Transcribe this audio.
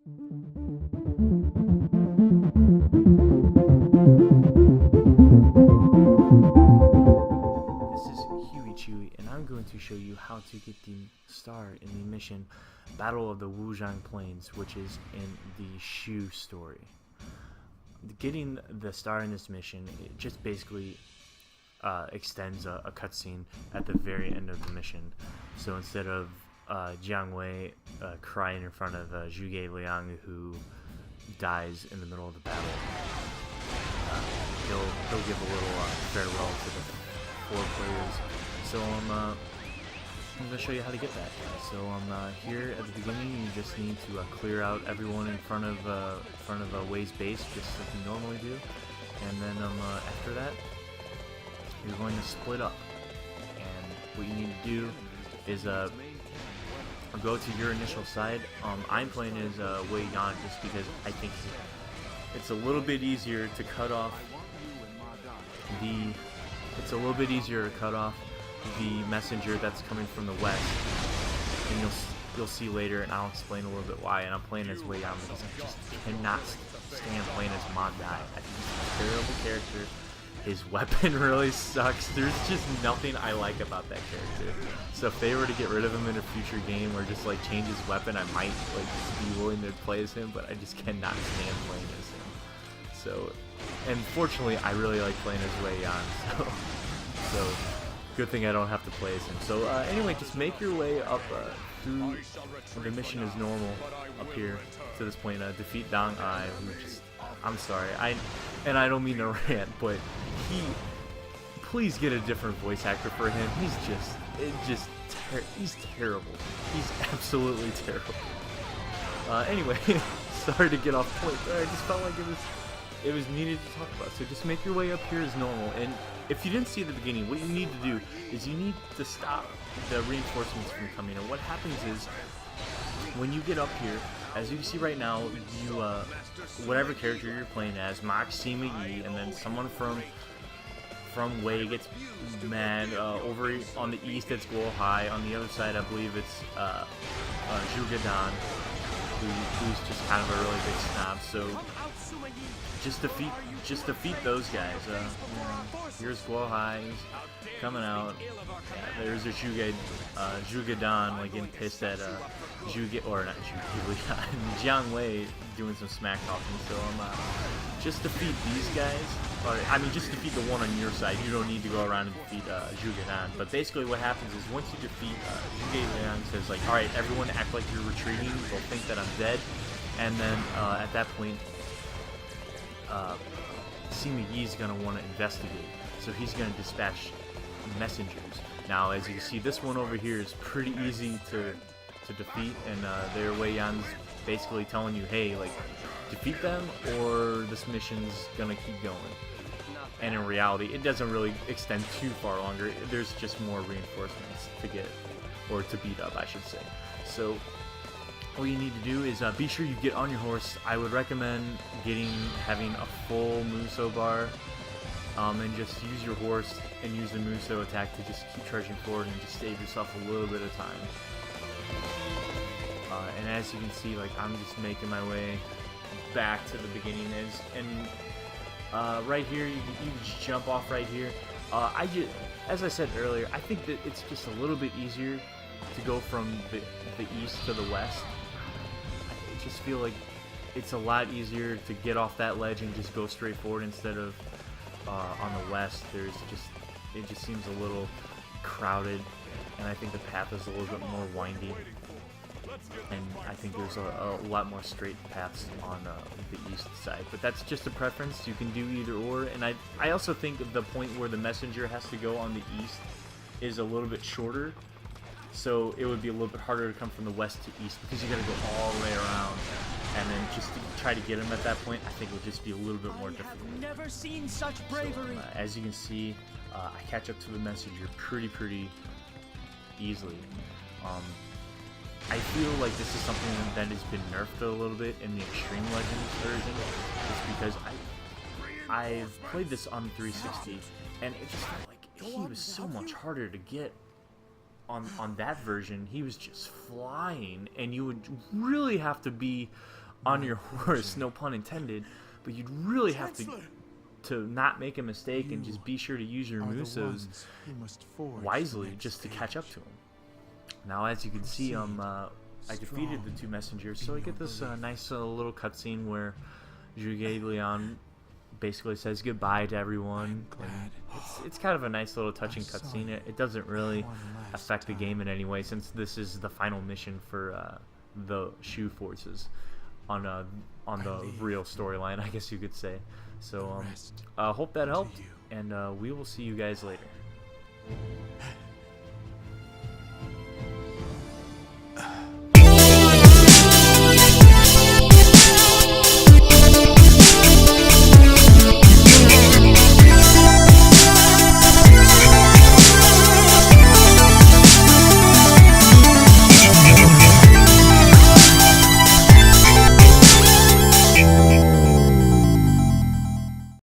This is Huey, and I'm going to show you how to get the star in the mission Battle of the Wuzhang Plains, which is in the Shu story. Getting the star in this mission, it just basically extends a cutscene at the very end of the mission. So instead of Jiang Wei crying in front of Zhuge Liang, who dies in the middle of the battle, he'll give a little farewell to the 4 players. So I'm going to show you how to get that. So here at the beginning, you just need to clear out everyone in front of Wei's base, just like you normally do. And then after that, you're going to split up. And what you need to do is go to your initial side. I'm playing as Wei Yan just because I think it's a little bit easier to cut off the messenger that's coming from the west, and you'll see later, and I'll explain a little bit why. And I'm playing as Wei Yan because I just cannot stand playing as Ma Dai. I think he's a terrible character. His weapon really sucks. There's just nothing I like about that character. So if they were to get rid of him in a future game or just like change his weapon, I might like be willing to play as him, but I just cannot stand playing as him. So, and fortunately, I really like playing as Wei Yan. So good thing I don't have to play as him. So anyway, just make your way up through the mission as normal up here to this point. Defeat Dang Ai, who just, I'm sorry, I don't mean to rant, but please get a different voice actor for him. He's terrible. He's absolutely terrible. Anyway, sorry to get off point, but I just felt like it was needed to talk about. So just make your way up here as normal. And if you didn't see at the beginning, what you need to do is you need to stop the reinforcements from coming. And what happens is, when you get up here, as you can see right now, you whatever character you're playing as, Max, Sima Yi, and then someone from Wei gets mad. Over on the east, it's Guo Hai. On the other side, I believe it's Zhuge Dan, who's just kind of a really big snob. So just defeat those guys. Here's Guo Hai coming out. Yeah, there's a Zhuge Dan like getting pissed at Jiang Wei doing some smack talking. So just defeat these guys. Or I mean, just defeat the one on your side. You don't need to go around and defeat Zhuge Dan. But basically, what happens is once you defeat Zhuge Liang, says like, all right, everyone act like you're retreating. They'll think that I'm dead, and then at that point, Sima Yi's gonna want to investigate. So he's gonna dispatch messengers. Now, as you can see, this one over here is pretty easy to defeat, and their Wei Yan's basically telling you, hey, like, defeat them or this mission's gonna keep going. And in reality, it doesn't really extend too far longer. There's just more reinforcements to get, or to beat up, I should say. So all you need to do is be sure you get on your horse. I would recommend having a full Muso bar, and just use your horse and use the Muso attack to just keep charging forward and just save yourself a little bit of time. And as you can see, like, I'm just making my way back to the beginning. And right here, you can just jump off right here. As I said earlier, I think that it's just a little bit easier to go from the east to the west. I just feel like it's a lot easier to get off that ledge and just go straight forward instead of on the west. It just seems a little crowded, and I think the path is a little bit more windy. And I think there's a lot more straight paths on the east side, but that's just a preference. You can do either or, and I also think the point where the messenger has to go on the east is a little bit shorter, so it would be a little bit harder to come from the west to east because you got to go all the way around, and then just to try to get him at that point, I think it would just be a little bit more difficult. I've never seen such bravery. So, as you can see, I catch up to the messenger pretty easily. I feel like this is something that has been nerfed a little bit in the Xtreme Legends version, just because I've played this on 360, and it just felt like he was so much harder to get on that version. He was just flying, and you would really have to be on your horse, no pun intended, but you'd really have to not make a mistake and just be sure to use your Musos wisely just to catch up to him. Now, as you can see, I defeated the 2 messengers, so I get this nice little cutscene where Zhuge Liang basically says goodbye to everyone. And it's kind of a nice little touching cutscene. It doesn't really affect the game in any way, since this is the final mission for the Shu forces on the real storyline, I guess you could say. So hope that helped, and we will see you guys later.